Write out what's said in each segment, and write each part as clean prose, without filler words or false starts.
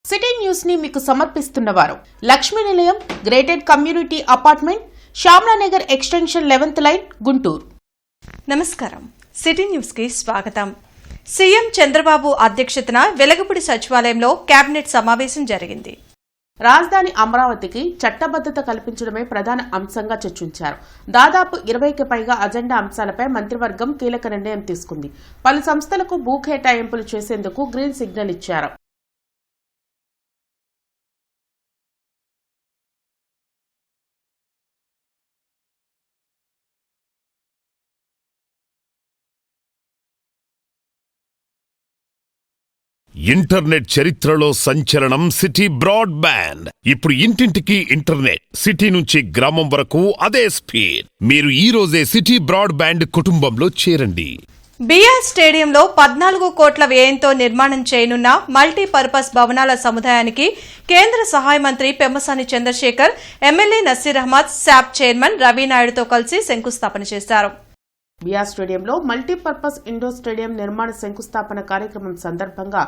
City news ని మీకు సమర్పిస్తున్నవారు Lakshmi Nilayam gated community apartment Shyamalanagar extension 11th line Guntur. నమస్కారం. సిటీ న్యూస్ కి స్వాగతం. సీఎం చంద్రబాబు అధ్యక్షతన వెలగపూడి సచివాలయంలో కేబినెట్ సమావేశం జరిగింది. రాజధాని అమరావతికి చట్టబద్దత కల్పించడమే ప్రధాన అంశంగా చర్చించారు. దాదాపు 20కి పైగా అజెండా అంశాలపై మంత్రివర్గం కీలక నిర్ణయం తీసుకుంది. పలు సంస్థలకు భూ కేటాయింపులు చేసేందుకు గ్రీన్ సిగ్నల్ ఇచ్చారు. ఇంటర్నెట్ చరిత్రలో సంచలనం సిటీ బ్రాడ్బ్యాండ్. ఇప్పుడు ఇంటింటికి ఇంటర్నెట్, సిటీ నుంచి గ్రామం వరకు అదే స్పీడ్. మీరు ఈ రోజే సిటీ బ్రాడ్బ్యాండ్ కుటుంబంలో చేరండి. బీఆర్ స్టేడియంలో 14 కోట్ల వ్యయంతో నిర్మాణం చేయనున్న మల్టీపర్పస్ భవనాల సముదాయానికి కేంద్ర సహాయ మంత్రి Pemmasani Chandrasekhar, MLA Naseer Ahmed, SAAP chairman రవినాయుడుతో కలిసి శంకుస్థాపన చేశారు. బీఆర్ స్టేడియంలో మల్టీపర్పస్ ఇండోర్ స్టేడియం నిర్మాణ శంకుస్థాపన కార్యక్రమం సందర్భంగా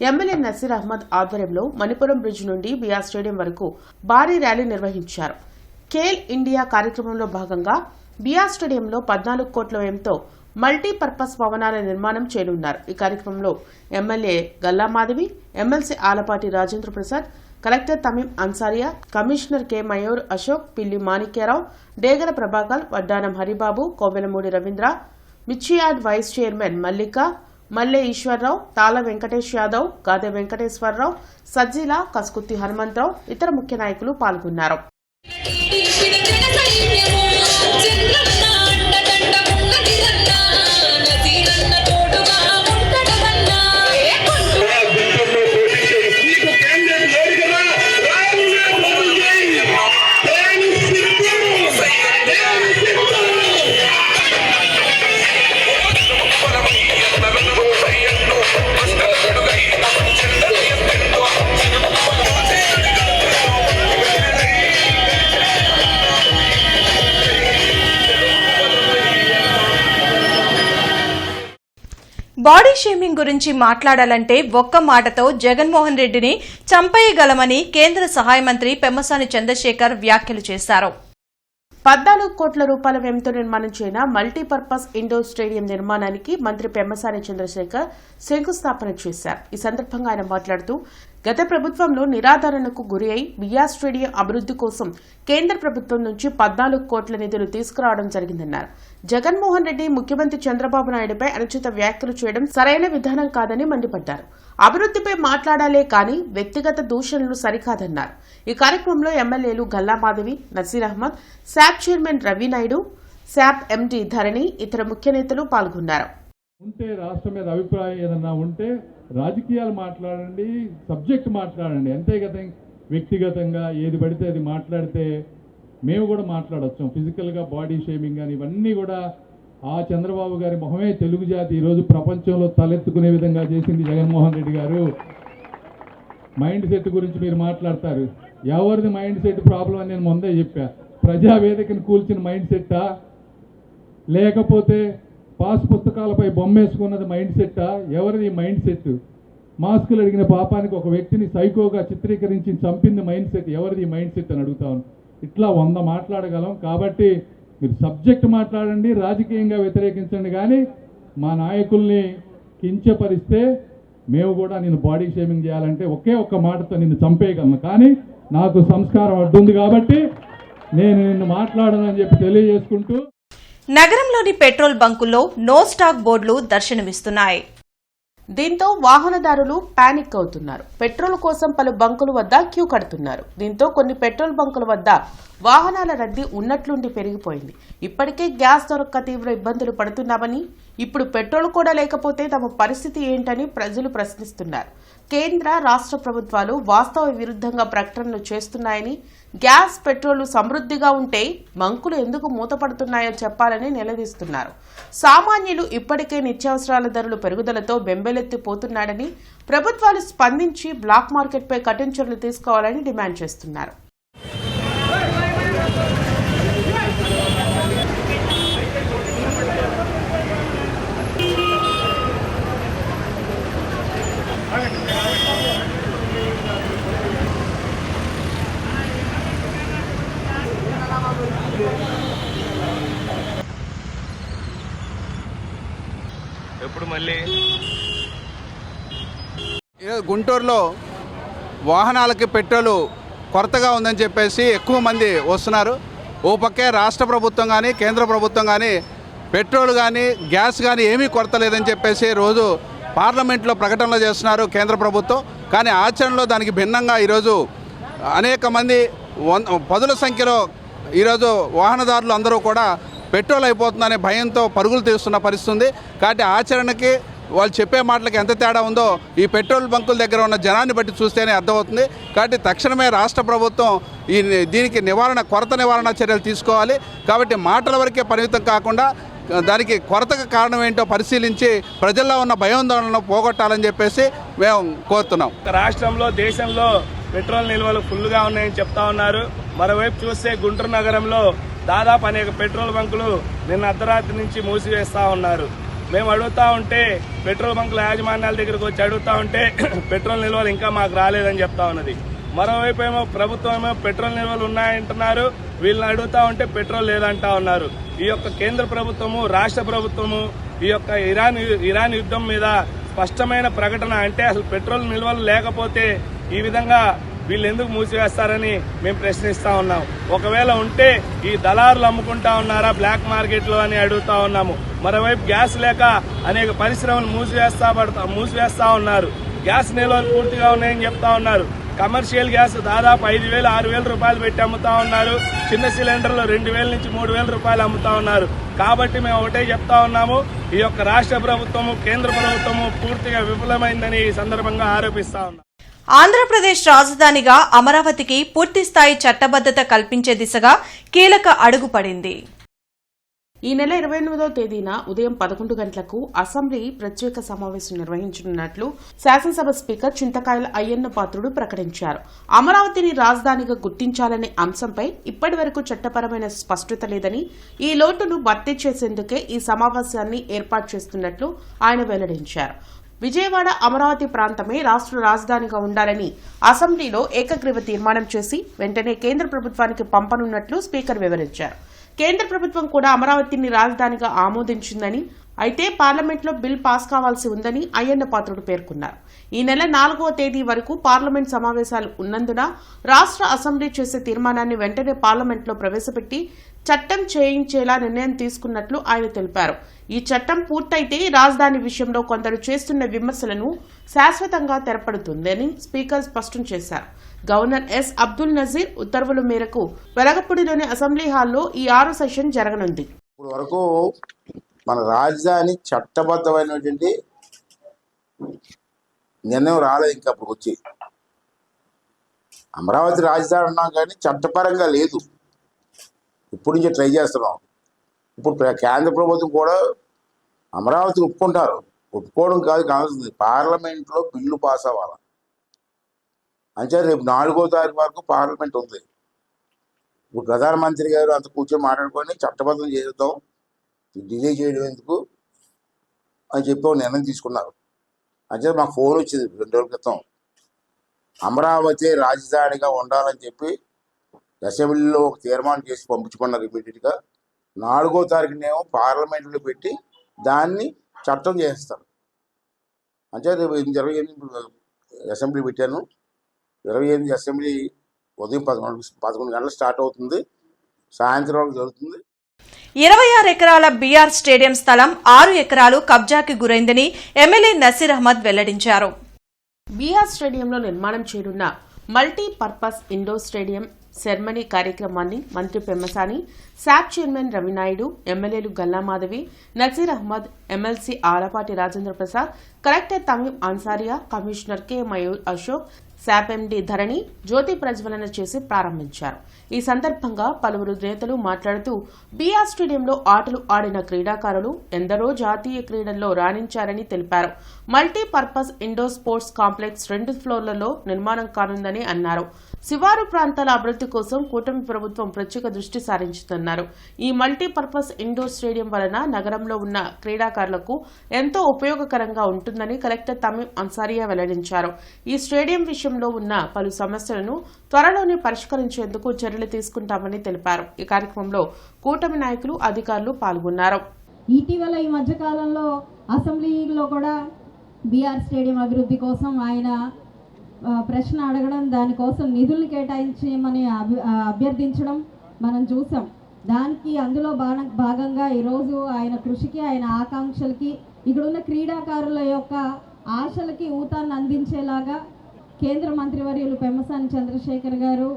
ఎమ్మెల్యే నసీర్ అహ్మద్ ఆధ్వర్యంలో మణిపురం బ్రిడ్జ్ నుండి బీఆర్ స్టేడియం వరకు భారీ ర్యాలీ నిర్వహించారు. ఖేల్ ఇండియా కార్యక్రమంలో భాగంగా బీఆర్ స్టేడియంలో 14 కోట్ల వ్యయంతో మల్టీపర్పస్ భవనాల నిర్మాణం చేయనున్నారు. ఈ కార్యక్రమంలో MLA Galla Madhavi, MLC Alapati Rajendra Prasad, collector Tameem Ansariya, commissioner K Mayur Ashok, Pilli Manikyarao, Degala Prabhakar, Vaddanam Haribabu, Kovelamudi Ravindra, మిర్చియార్డ్ వైస్ చైర్మన్ మల్లిక, మల్లె ఈశ్వరరావు, తాళ వెంకటేష్ యాదవ్, గాదె వెంకటేశ్వరరావు, సజ్జీల, కస్కుత్తి హనుమంతరావు, ఇతర ముఖ్య నాయకులు పాల్గొన్నారు. బాడీ షేమింగ్ గురించి మాట్లాడాలంటే ఒక్క మాటతో జగన్మోహన్ రెడ్డిని చంపేయగలమని కేంద్ర సహాయ మంత్రి పెమ్మసాని చంద్రశేఖర్ వ్యాఖ్యలు చేశారు. 14 కోట్ల రూపాయల వ్యయంతో నిర్మాణం చేయన మల్టీపర్పస్ ఇండోర్ స్టేడియం నిర్మాణానికి మంత్రి పెమ్మసాని చంద్రశేఖర్ శంకుస్థాపన చేశారు. ఈ సందర్భంగా ఆయన మాట్లాడుతూ, గత ప్రభుత్వంలో నిరాదరణకు గురి అయి బీఆర్ స్టేడియం అభివృద్ది కోసం కేంద్ర ప్రభుత్వం నుంచి 14 కోట్ల నిధులు తీసుకురావడం జరిగిందన్నారు. జగన్మోహన్ రెడ్డి ముఖ్యమంత్రి చంద్రబాబు నాయుడుపై అనుచిత వ్యాఖ్యలు చేయడం సరైన విధానం కాదని మండిపడ్డారు. అభివృద్దిపై మాట్లాడాలే కానీ వ్యక్తిగత దూషణలు సరికాదన్నారు. ఈ కార్యక్రమంలో ఎమ్మెల్యేలు Galla Madhavi, Naseer Ahmed, SAAP chairman Ravinaidu, SAAP MD Dharani, ఇతర ముఖ్య నేతలు పాల్గొన్నారు. ఉంటే రాష్ట్రం మీద అభిప్రాయం ఏదన్నా ఉంటే రాజకీయాలు మాట్లాడండి, సబ్జెక్ట్ మాట్లాడండి. అంతేగతం వ్యక్తిగతంగా ఏది పడితే అది మాట్లాడితే మేము కూడా మాట్లాడొచ్చాం. ఫిజికల్గా బాడీ షేమింగ్ కానీ ఇవన్నీ కూడా ఆ చంద్రబాబు గారి మొహమే తెలుగు జాతి ఈరోజు ప్రపంచంలో తలెత్తుకునే విధంగా చేసింది జగన్మోహన్ రెడ్డి గారు. మైండ్ సెట్ గురించి మీరు మాట్లాడతారు. ఎవరిది మైండ్ సెట్ ప్రాబ్లం అని నేను ముందే చెప్పా. ప్రజావేదికను కూల్చిన మైండ్ సెట్టా, లేకపోతే పాస్ పుస్తకాలపై బొమ్మేసుకున్నది మైండ్ సెట్టా? ఎవరిది మైండ్ సెట్? మాస్కులు అడిగిన పాపానికి ఒక వ్యక్తిని సైకోగా చిత్రీకరించి చంపింది మైండ్ సెట్. ఎవరిది మైండ్ సెట్ అని అడుగుతాను. ఇట్లా 100 మాట్లాడగలం. కాబట్టి మీరు సబ్జెక్ట్ మాట్లాడండి, రాజకీయంగా వ్యతిరేకించండి. కానీ మా నాయకుల్ని కించపరిస్తే మేము కూడా నిన్ను బాడీ షేమింగ్ చేయాలంటే ఒకే ఒక్క మాటతో నిన్ను చంపేయగలను. కానీ నాకు సంస్కారం అడ్డుంది కాబట్టి నేను నిన్ను మాట్లాడనని చెప్పి తెలియజేసుకుంటూ, నగరంలోని పెట్రోల్ బంకుల్లో నో స్టాక్ బోర్డులు దర్శనమిస్తున్నాయి. దీంతో వాహనదారులు పానిక్ అవుతున్నారు. పెట్రోల్ కోసం పలు బంకుల వద్ద క్యూ కడుతున్నారు. దీంతో కొన్ని పెట్రోల్ బంకుల వద్ద వాహనాల రద్దీ ఉన్నట్లుండి పెరిగిపోయింది. ఇప్పటికే గ్యాస్ దొరక్క తీవ్ర ఇబ్బందులు పడుతున్నామని, ఇప్పుడు పెట్రోల్ కూడా లేకపోతే తమ పరిస్థితి ఏంటని ప్రజలు ప్రశ్నిస్తున్నారు. కేంద్ర రాష్ట్ర ప్రభుత్వాలు వాస్తవ విరుద్ధంగా ప్రకటనలు చేస్తున్నాయని, గ్యాస్ పెట్రోల్ సమృద్ధిగా ఉంటే బంకులు ఎందుకు మూతపడుతున్నాయో చెప్పాలని నిలదీస్తున్నారు. సామాన్యులు ఇప్పటికే నిత్యావసరాల ధరలు పెరుగుదలతో బెంబెలెత్తిపోతున్నాడని, ప్రభుత్వాలు స్పందించి బ్లాక్ మార్కెట్పై కఠిన చర్యలు తీసుకోవాలని డిమాండ్ చేస్తున్నారు. ఈరోజు గుంటూరులో వాహనాలకి పెట్రోలు కొరతగా ఉందని చెప్పేసి ఎక్కువ మంది వస్తున్నారు. ఓ పక్కే రాష్ట్ర ప్రభుత్వం కానీ కేంద్ర ప్రభుత్వం కానీ పెట్రోల్ కానీ గ్యాస్ కానీ ఏమీ కొరత లేదని చెప్పేసి రోజు పార్లమెంట్లో ప్రకటనలు చేస్తున్నారు కేంద్ర ప్రభుత్వం. కానీ ఆచరణలో దానికి భిన్నంగా ఈరోజు అనేక మంది పదుల సంఖ్యలో ఈరోజు వాహనదారులు అందరూ కూడా పెట్రోల్ అయిపోతుందనే భయంతో పరుగులు తీస్తున్న పరిస్థితి ఉంది. కాబట్టి ఆచరణకి వాళ్ళు చెప్పే మాటలకు ఎంత తేడా ఉందో ఈ పెట్రోల్ బంకుల దగ్గర ఉన్న జనాన్ని బట్టి చూస్తేనే అర్థమవుతుంది. కాబట్టి తక్షణమే రాష్ట్ర ప్రభుత్వం దీనికి కొరత నివారణ చర్యలు తీసుకోవాలి. కాబట్టి మాటల వరకే పరిమితం కాకుండా దానికి కొరతకు కారణం ఏంటో పరిశీలించి ప్రజల్లో ఉన్న భయాందోళనను పోగొట్టాలని చెప్పేసి మేము కోరుతున్నాం. రాష్ట్రంలో దేశంలో పెట్రోల్ నిల్వలు ఫుల్గా ఉన్నాయని చెప్తా ఉన్నారు. మరోవైపు చూస్తే గుంటూరు నగరంలో దాదాపు అనేక పెట్రోల్ బంకులు నిన్న అర్ధరాత్రి నుంచి మూసివేస్తా ఉన్నారు. మేము అడుగుతా ఉంటే పెట్రోల్ బంకుల యాజమాన్యాల దగ్గరకు వచ్చి అడుగుతా ఉంటే పెట్రోల్ నిల్వలు ఇంకా మాకు రాలేదని చెప్తా ఉన్నది. మరోవైపు ఏమో ప్రభుత్వం ఏమో పెట్రోల్ నిల్వలు ఉన్నాయంటున్నారు, వీళ్ళని అడుగుతా ఉంటే పెట్రోల్ లేదంటా ఉన్నారు. ఈ యొక్క కేంద్ర ప్రభుత్వము రాష్ట్ర ప్రభుత్వము ఈ యొక్క ఇరాన్ యుద్ధం మీద స్పష్టమైన ప్రకటన అంటే అసలు పెట్రోల్ నిల్వలు లేకపోతే ఈ విధంగా వీళ్ళు ఎందుకు మూసివేస్తారని మేము ప్రశ్నిస్తా ఉన్నాం. ఒకవేళ ఉంటే ఈ దళారులు అమ్ముకుంటా ఉన్నారా బ్లాక్ మార్కెట్లో అని అడుగుతా ఉన్నాము. మరోవైపు గ్యాస్ లేక అనేక పరిశ్రమలు మూసివేస్తా ఉన్నారు. గ్యాస్ నిల్వలు పూర్తిగా ఉన్నాయని చెప్తా ఉన్నారు. కమర్షియల్ గ్యాస్ దాదాపు 5,000, 6,000 రూపాయలు పెట్టి అమ్ముతా ఉన్నారు. చిన్న సిలిండర్లు 2,000 నుంచి 3,000 రూపాయలు అమ్ముతా ఉన్నారు. కాబట్టి మేము ఒకటే చెప్తా ఉన్నాము, ఈ యొక్క రాష్ట్ర ప్రభుత్వము కేంద్ర ప్రభుత్వము పూర్తిగా విఫలమైందని ఈ సందర్భంగా ఆరోపిస్తా ఉన్నాం. ఆంధ్రప్రదేశ్ రాజధానిగా అమరావతికి పూర్తిస్థాయి చట్టబద్దత కల్పించే దిశగా కీలక అడుగు పడింది. ఈ నెల 28వ తేదీన ఉదయం 11 గంటలకు అసెంబ్లీ ప్రత్యేక సమావేశం నిర్వహించనున్నట్లు శాసనసభ స్పీకర్ చింతకాయల అయ్యన్న పాత్రుడు ప్రకటించారు. అమరావతిని రాజధానిగా గుర్తించాలనే అంశంపై ఇప్పటి వరకు చట్టపరమైన స్పష్టత లేదని, ఈ లోటును భర్తీ చేసేందుకే ఈ సమావేశాన్ని ఏర్పాటు చేస్తున్నట్లు ఆయన వెల్లడించారు. విజయవాడ అమరావతి ప్రాంతమే రాష్ట్ర రాజధానిగా ఉండాలని అసెంబ్లీలో ఏకగ్రీవ తీర్మానం చేసి వెంటనే కేంద్ర ప్రభుత్వానికి పంపనున్నట్లు స్పీకర్ వివరించారు. కేంద్ర ప్రభుత్వం కూడా అమరావతిని రాజధానిగా ఆమోదించిందని, అయితే పార్లమెంట్లో బిల్ పాస్ కావాల్సి ఉందని అయ్యన్న పాత్రుడు పేర్కొన్నారు. ఈ నెల 4వ తేదీ వరకు పార్లమెంట్ సమావేశాలు ఉన్నందున రాష్ట్ర అసెంబ్లీ చేసే తీర్మానాన్ని వెంటనే పార్లమెంట్లో ప్రవేశపెట్టి చట్టం చేయించేలా నిర్ణయం తీసుకున్నట్లు ఆయన తెలిపారు. ఈ చట్టం పూర్తయితే రాజధాని విషయంలో కొందరు చేస్తున్న విమర్శలను శాశ్వతంగా తెరపడుతుందని స్పీకర్ స్పష్టం చేశారు. గవర్నర్ ఎస్ అబ్దుల్ నజీర్ ఉత్తర్వుల మేరకు వెలగపూడిలోని అసెంబ్లీ హాల్లో ఈ 6 సెషన్ జరగనుంది. ఇప్పుడు వరకు మన రాజధాని చట్టబద్ధమైనటువంటి నిర్ణయం రాలేదు. ఇంకా అప్పుడు వచ్చి అమరావతి రాజధాని ఉన్నాం కానీ చట్టపరంగా లేదు. ఇప్పుడు నుంచి ట్రై చేస్తున్నాం. ఇప్పుడు కేంద్ర ప్రభుత్వం కూడా అమరావతిని ఒప్పుకుంటారు. ఒప్పుకోవడం కాదు కావాల్సింది పార్లమెంట్లో బిల్లు పాస్ అవ్వాలి. అంటే రేపు 4వ తారీఖు వరకు పార్లమెంట్ ఉంది. ఇప్పుడు ప్రధానమంత్రి గారు అంత కూర్చొని మాట్లాడుకొని చట్టబద్ధం చేద్దాం, డిలే చేయడం ఎందుకు అని చెప్పి నిర్ణయం తీసుకున్నారు. అంటే మాకు ఫోన్ వచ్చింది 2 రోజుల క్రితం, అమరావతి రాజధానిగా ఉండాలని చెప్పి అసెంబ్లీలో ఒక తీర్మానం చేసి పంపించుకున్నారు. ఇమీడియట్గా 4వ తారీఖునేమో పార్లమెంట్లో పెట్టి దాన్ని చట్టం చేస్తారు. అంటే రేపు 28 అసెంబ్లీ పెట్టాను. 28 అసెంబ్లీ ఉదయం 11 గంటలు స్టార్ట్ అవుతుంది, సాయంత్రం వరకు జరుగుతుంది. 26 ఎకరాల బీఆర్ స్టేడియం స్థలం 6 ఎకరాలు కబ్జాకి గురైందని ఎమ్మెల్యే నసీర్ అహ్మద్ వెల్లడించారు. బీఆర్ స్టేడియంలో నిర్మాణం చేయనున్న మల్టీపర్పస్ ఇండోర్ స్టేడియం సెర్మనీ కార్యక్రమాన్ని మంత్రి పెమ్మసాని, శాప్ చైర్మన్ రవినాయుడు, ఎమ్మెల్యేలు Galla Madhavi, Nazeer Ahmed, MLC Alapati Rajendra Prasad, collector Tameem Ansariya, commissioner K Mayur Ashok, SAAP MD Dharani జ్యోతి ప్రజ్వలన చేసి ప్రారంభించారు. ఈ సందర్భంగా పలువురు నేతలు మాట్లాడుతూ బీఆర్ స్టేడియంలో ఆటలు ఆడిన క్రీడాకారులు ఎందరో జాతీయ క్రీడల్లో రాణించారని తెలిపారు. మల్టీపర్పస్ ఇండోర్ స్పోర్ట్స్ కాంప్లెక్స్ 2 ఫ్లోర్లలో నిర్మాణం కానుందని అన్నారు. శివారు ప్రాంతాల అభివృద్ధి కోసం కూటమి ప్రభుత్వం ప్రత్యేక దృష్టి సారించుతున్నారు. ఈ మల్టీపర్పస్ ఇండోర్ స్టేడియం వలన నగరంలో ఉన్న క్రీడాకారులకు ఎంతో ఉపయోగకరంగా ఉంటుందని కలెక్టర్ తమీం అన్సారియా వెల్లడించారు. ఈ స్టేడియం విషయంలో ఉన్న పలు సమస్యలను త్వరలోనే పరిష్కరించేందుకు చర్యలు తీసుకుంటామని తెలిపారు. ఈ కార్యక్రమంలో కూటమి నాయకులు, అధికారులు పాల్గొన్నారు. ఇటీవల ఈ మధ్య కాలంలో అసెంబ్లీలో కూడా బీఆర్ స్టేడియం అభివృద్ధి కోసం ఆయన ప్రశ్న అడగడం, దానికోసం నిధులు కేటాయించమని అభ్యర్థించడం మనం చూసాం. దానికి అందులో భాగంగా ఈరోజు ఆయన కృషికి, ఆయన ఆకాంక్షలకి, ఇక్కడున్న క్రీడాకారుల యొక్క ఆశలకి ఊతాన్ని అందించేలాగా కేంద్ర మంత్రివర్యులు పెమ్మసాని చంద్రశేఖర్ గారు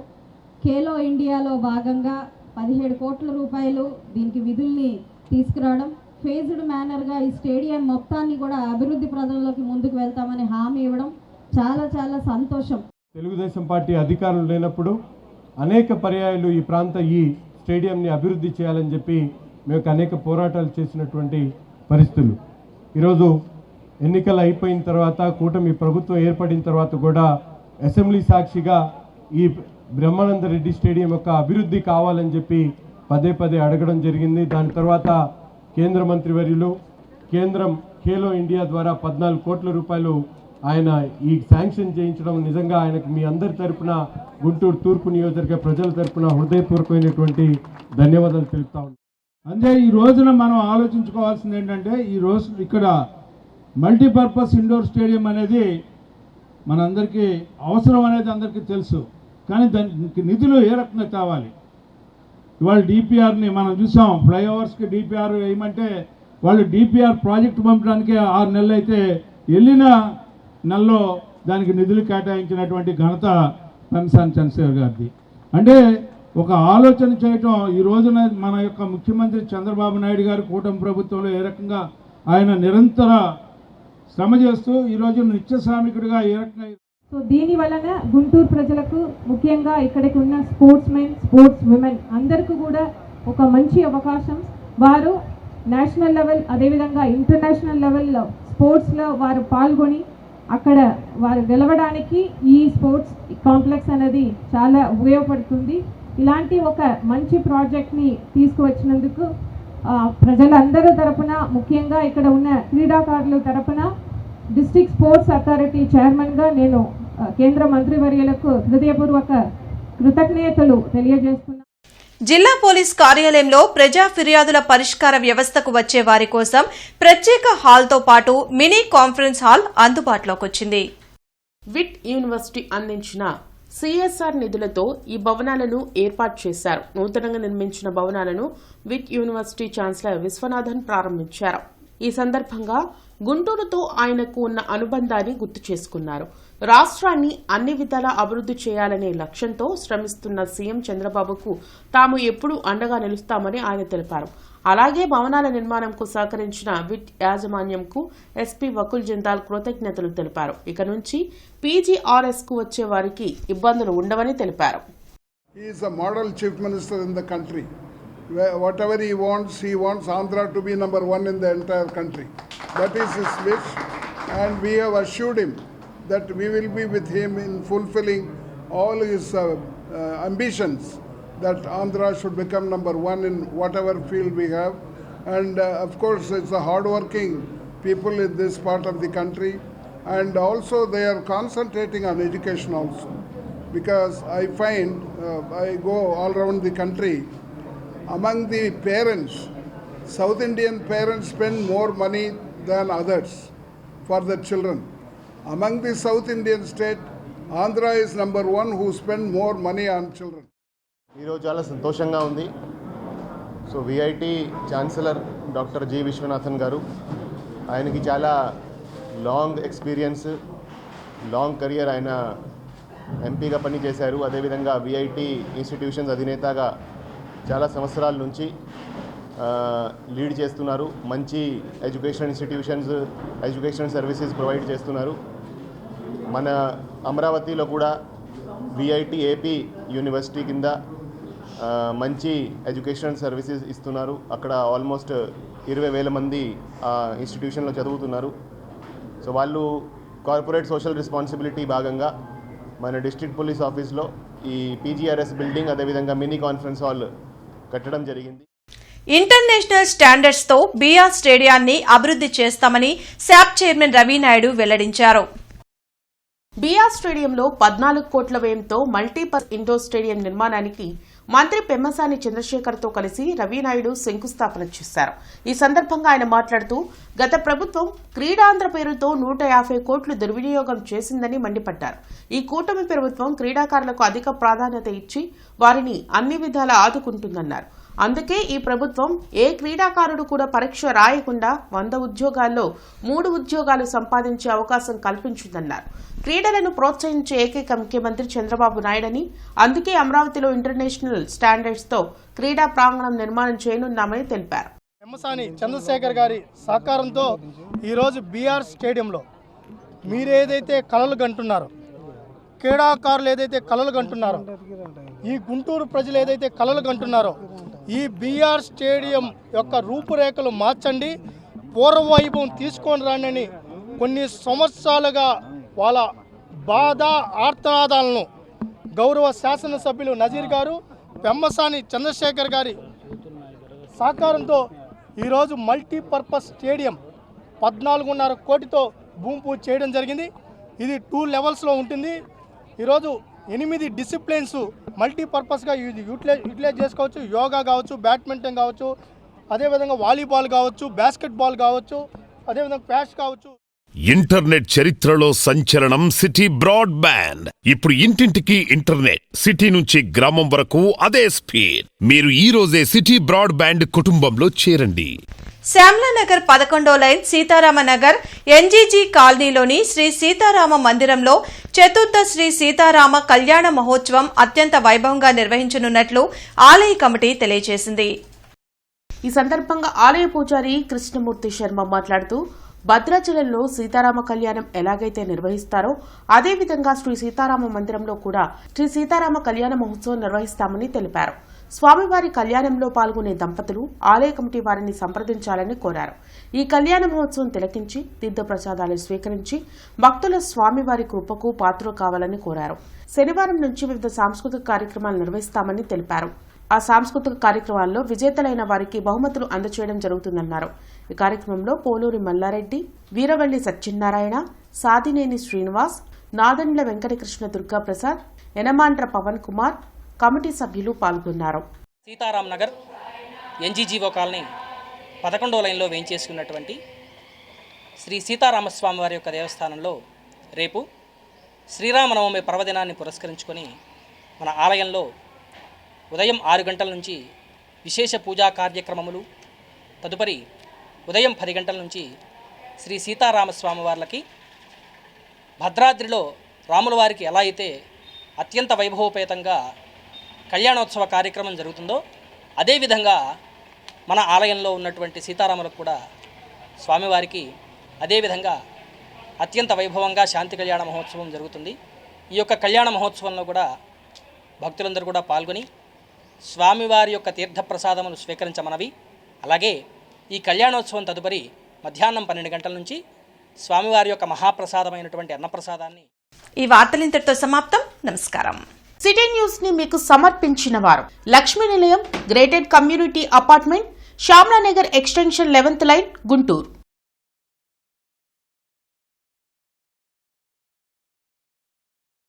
ఖేలో ఇండియాలో భాగంగా 17 కోట్ల రూపాయలు దీనికి విధుల్ని తీసుకురావడం, ఫేజ్డ్ మేనర్గా ఈ స్టేడియం మొత్తాన్ని కూడా అభివృద్ధి ప్రజల్లోకి ముందుకు వెళ్తామని హామీ ఇవ్వడం చాలా చాలా సంతోషం. తెలుగుదేశం పార్టీ అధికారులు లేనప్పుడు అనేక పర్యాయాలు ఈ స్టేడియంని అభివృద్ధి చేయాలని చెప్పి మేము అనేక పోరాటాలు చేసినటువంటి పరిస్థితులు. ఈరోజు ఎన్నికలు అయిపోయిన తర్వాత, కూటమి ప్రభుత్వం ఏర్పడిన తర్వాత కూడా అసెంబ్లీ సాక్షిగా ఈ బ్రహ్మానంద రెడ్డి స్టేడియం యొక్క అభివృద్ధి కావాలని చెప్పి పదే పదే అడగడం జరిగింది. దాని తర్వాత కేంద్ర మంత్రివర్యులు కేంద్రం ఖేలో ఇండియా ద్వారా 14 కోట్ల రూపాయలు ఆయన ఈ శాంక్షన్ చేయించడం నిజంగా ఆయనకు మీ అందరి తరపున, గుంటూరు తూర్పు నియోజకవర్గ ప్రజల తరపున హృదయపూర్వకమైనటువంటి ధన్యవాదాలు తెలుపుతా ఉన్నాను. అంటే ఈ రోజున మనం ఆలోచించుకోవాల్సింది ఏంటంటే, ఈ రోజు ఇక్కడ మల్టీపర్పస్ ఇండోర్ స్టేడియం అనేది మనందరికీ అవసరం అనేది అందరికీ తెలుసు. కానీ దానికి నిధులు ఏ రకంగా కావాలి? ఇవాళ డిపిఆర్ని మనం చూసాం, ఫ్లైఓవర్స్కి డిపిఆర్ వేయమంటే వాళ్ళు డిపిఆర్ ప్రాజెక్టు పంపడానికి 6 నెలలు అయితే వెళ్ళిన నెలలో దానికి నిధులు కేటాయించినటువంటి ఘనత పెమ్మసాని చంద్రశేఖర్ గారిది. అంటే ఒక ఆలోచన చేయటం, ఈ రోజున మన యొక్క ముఖ్యమంత్రి చంద్రబాబు నాయుడు గారు కూటమి ప్రభుత్వంలో ఏ రకంగా ఆయన నిరంతర శ్రమ చేస్తూ ఈరోజు నిత్య శ్రామికుడిగా ఏ రకంగా. సో దీని వలన గుంటూరు ప్రజలకు, ముఖ్యంగా ఇక్కడికి ఉన్న స్పోర్ట్స్ మెన్, స్పోర్ట్స్ విమెన్ అందరికీ కూడా ఒక మంచి అవకాశం. వారు నేషనల్ లెవెల్, అదేవిధంగా ఇంటర్నేషనల్ లెవెల్లో స్పోర్ట్స్లో వారు పాల్గొని అక్కడ వారు గెలవడానికి ఈ స్పోర్ట్స్ కాంప్లెక్స్ అనేది చాలా ఉపయోగపడుతుంది. ఇలాంటి ఒక మంచి ప్రాజెక్ట్ని తీసుకువచ్చినందుకు ప్రజలందరి తరపున, ముఖ్యంగా ఇక్కడ ఉన్న క్రీడాకారుల తరపున డిస్ట్రిక్ట్ స్పోర్ట్స్ అథారిటీ చైర్మన్గా నేను కేంద్ర మంత్రివర్యులకు హృదయపూర్వక కృతజ్ఞతలు తెలియజేస్తున్నాను. జిల్లా పోలీస్ కార్యాలయంలో ప్రజా ఫిర్యాదుల పరిష్కార వ్యవస్థకు వచ్చే వారి కోసం ప్రత్యేక హాల్తో పాటు మినీ కాన్ఫరెన్స్ హాల్ అందుబాటులోకి వచ్చింది. విట్ యూనివర్సిటీ అందించిన సిఎస్ఆర్ నిధులతో ఈ భవనాలను ఏర్పాటు చేశారు. నూతనంగా నిర్మించిన భవనాలను విట్ యూనివర్సిటీ ఛాన్సలర్ విశ్వనాథన్ ప్రారంభించారు. ఈ సందర్భంగా గుంటూరుతో ఆయనకు ఉన్న అనుబంధాన్ని గుర్తు చేసుకున్నారు. రాష్ట్రాన్ని అన్ని విధాలా అభివృద్ధి చేయాలనే లక్ష్యంతో శ్రమిస్తున్న సీఎం చంద్రబాబుకు తాము ఎప్పుడూ అండగా నిలుస్తామని ఆయన తెలిపారు. అలాగే భవనాల నిర్మాణంకు సహకరించిన విట్ యాజమాన్యంకు ఎస్పీ వకుల్ జిందాల్ కృతజ్ఞతలు తెలిపారు. ఇక నుంచి పీజీఆర్ఎస్ కు వచ్చే వారికి ఇబ్బందులు ఉండవని తెలిపారు. He is a model chief minister in the country. Whatever he wants Andhra to be number 1 in the entire country. That is his wish, and we have assured him that we will be with him in fulfilling all his ambitions, that Andhra should become number 1 in whatever field we have. And of course it's a hard-working people in this part of the country, and also they are concentrating on education also, because I find I go all around the country, among the parents, South Indian parents spend more money than others for their children. Among the South Indian state, Andhra is number 1 who spend more money on children. ఈరోజు చాలా సంతోషంగా ఉంది. So VIT chancellor doctor G Viswanathan గారు, ఆయనకి చాలా long experience, long career. ఆయన ఎంపీగా పనిచేశారు. అదేవిధంగా విఐటి ఇన్స్టిట్యూషన్స్ అధినేతగా చాలా సంవత్సరాల నుంచి లీడ్ చేస్తున్నారు. మంచి education institutions, education services provide చేస్తున్నారు. మన అమరావతిలో కూడా విఐటి ఏపీ యూనివర్సిటీ కింద మంచి ఎడ్యుకేషన్ సర్వీసెస్ ఇస్తున్నారు. అక్కడ ఆల్మోస్ట్ 20,000 మంది ఆ ఇన్స్టిట్యూషన్లో చదువుతున్నారు. సో వాళ్ళు కార్పొరేట్ సోషల్ రెస్పాన్సిబిలిటీ భాగంగా మన డిస్ట్రిక్ట్ పోలీస్ ఆఫీస్లో ఈ పీజీఆర్ఎస్ బిల్డింగ్, అదేవిధంగా మినీ కాన్ఫరెన్స్ హాల్ కట్టడం జరిగింది. ఇంటర్నేషనల్ స్టాండర్డ్స్ తో బీఆర్ స్టేడియాన్ని అభివృద్ధి చేస్తామని శాప్ చైర్మన్ రవి నాయుడు వెల్లడించారు. బీఆర్ స్టేడియంలో 14 కోట్ల వ్యయంతో మల్టీపర్పస్ ఇండోర్ స్టేడియం నిర్మాణానికి మంత్రి పెమ్మసాని చంద్రశేఖర్తో కలిసి రవినాయుడు శంకుస్థాపన చేశారు. ఈ సందర్భంగా ఆయన మాట్లాడుతూ గత ప్రభుత్వం క్రీడాంధ్ర పేరుతో 150 కోట్లు దుర్వినియోగం చేసిందని మండిపడ్డారు. ఈ కూటమి ప్రభుత్వం క్రీడాకారులకు అధిక ప్రాధాన్యత ఇచ్చి వారిని అన్ని విధాలా ఆదుకుంటుందన్నారు. అందుకే ఈ ప్రభుత్వం ఏ క్రీడాకారుడు కూడా పరీక్ష రాయకుండా 100 ఉద్యోగాల్లో 3 ఉద్యోగాలు సంపాదించే అవకాశం కల్పించిందన్నారు. క్రీడలను ప్రోత్సహించే ఏకైక ముఖ్యమంత్రి చంద్రబాబు నాయుడని, అందుకే అమరావతిలో ఇంటర్నేషనల్ స్టాండర్డ్స్ తో క్రీడా ప్రాంగణం నిర్మాణం చేయనున్నామని తెలిపారు. పెమ్మసాని చంద్రశేఖర్ గారి సహకారంతో ఈరోజు బీఆర్ స్టేడియంలో మీరేదైతే కలలు కంటున్నారో, క్రీడాకారులు ఏదైతే కలలు కంటున్నారో, ఈ గుంటూరు ప్రజలు ఏదైతే కలలు కంటున్నారో, ఈ బీఆర్ స్టేడియం యొక్క రూపురేఖలు మార్చండి, పూర్వవైభవం తీసుకొని రండి కొన్ని సంవత్సరాలుగా వాళ్ళ బాధ ఆర్తనాదాలను గౌరవ శాసనసభ్యులు నజీర్ గారు, పెమ్మసాని చంద్రశేఖర్ గారి సహకారంతో ఈరోజు మల్టీపర్పస్ స్టేడియం 14.5 కోటితో భూమి పూజ చేయడం జరిగింది. ఇది 2 లెవెల్స్లో ఉంటుంది. ఈరోజు 8 డిసిప్లిన్స్ మల్టీపర్పస్గా యూటిలైజ్ చేసుకోవచ్చు. యోగా కావచ్చు, బ్యాడ్మింటన్ కావచ్చు, అదేవిధంగా వాలీబాల్ కావచ్చు, బాస్కెట్బాల్ కావచ్చు, అదేవిధంగా క్వాష్ కావచ్చు. ఇంటర్నెట్ చరిత్రలో సంచలనం సిటీ బ్రాడ్బ్యాండ్. ఇప్పుడు ఇంటింటికి ఇంటర్నెట్, సిటీ నుంచి గ్రామం వరకు అదే స్పీడ్. మీరు ఈ రోజే సిటీ బ్రాడ్బ్యాండ్ కుటుంబంలో చేరండి. శ్యామ్లానగర్ 11వ లైన్ సీతారామనగర్ ఎన్జీజీ కాలనీలోని శ్రీ సీతారామ మందిరంలో చతుర్థ శ్రీ సీతారామ కళ్యాణ మహోత్సవం అత్యంత వైభవంగా నిర్వహించనున్నట్లు ఆలయ కమిటీ తెలియజేసింది. ఈ సందర్భంగా ఆలయ పూజారి కృష్ణమూర్తి శర్మ మాట్లాడుతూ భద్రాచలంలో సీతారామ కళ్యాణం ఎలాగైతే నిర్వహిస్తారో అదేవిధంగా శ్రీ సీతారామ మందిరంలో కూడా శ్రీ సీతారామ కళ్యాణ మహోత్సవం నిర్వహిస్తామని తెలిపారు. స్వామివారి కళ్యాణంలో పాల్గొనే దంపతులు ఆలయ కమిటీ వారిని సంప్రదించాలని కోరారు. ఈ కళ్యాణ మహోత్సవం తిలకించి తీర్థప్రసాదాలు స్వీకరించి భక్తుల స్వామివారి కృపకు పాత్రలు కావాలని కోరారు. శనివారం నుంచి వివిధ సాంస్కృతిక కార్యక్రమాలు నిర్వహిస్తామని తెలిపారు. ఆ సాంస్కృతిక కార్యక్రమాల్లో విజేతలైన వారికి బహుమతులు అందజేయడం జరుగుతుందన్నారు. ఈ కార్యక్రమంలో పోలూరి మల్లారెడ్డి, వీరవల్లి సత్యనారాయణ, సాదినేని శ్రీనివాస్, నాదండ్ల వెంకటకృష్ణ దుర్గాప్రసాద్, యనమాండ్ర పవన్ కుమార్, కమిటీ సభ్యులు పాల్గొన్నారు. సీతారాం నగర్ ఎన్జీజీఓ కాలనీ 11వ లైన్లో వేయించేసుకున్నటువంటి శ్రీ సీతారామస్వామి వారి యొక్క దేవస్థానంలో రేపు శ్రీరామనవమి పర్వదినాన్ని పురస్కరించుకొని మన ఆలయంలో ఉదయం 6 గంటల నుంచి విశేష పూజా కార్యక్రమములు, తదుపరి ఉదయం 10 గంటల నుంచి శ్రీ సీతారామస్వామి వార్లకి భద్రాద్రిలో రాముల వారికి ఎలా అయితే అత్యంత వైభవోపేతంగా కళ్యాణోత్సవ కార్యక్రమం జరుగుతుందో అదేవిధంగా మన ఆలయంలో ఉన్నటువంటి సీతారాములకు కూడా స్వామివారికి అదేవిధంగా అత్యంత వైభవంగా శాంతి కళ్యాణ మహోత్సవం జరుగుతుంది. ఈ యొక్క కళ్యాణ మహోత్సవంలో కూడా భక్తులందరూ కూడా పాల్గొని స్వామివారి యొక్క తీర్థప్రసాదములు స్వీకరించమనవి. అలాగే ఈ కళ్యాణోత్సవం తదుపరి మధ్యాహ్నం 12 గంటల నుంచి స్వామివారి యొక్క మహాప్రసాదమైనటువంటి అన్నప్రసాదాన్ని. ఈ వార్తలు ఇంతటితో సమాప్తం. నమస్కారం. సిటీ న్యూస్ ని మీకు సమర్పించిన వారు Lakshmi Nilayam gated community apartment, Shyamlanagar extension 11th line, Guntur.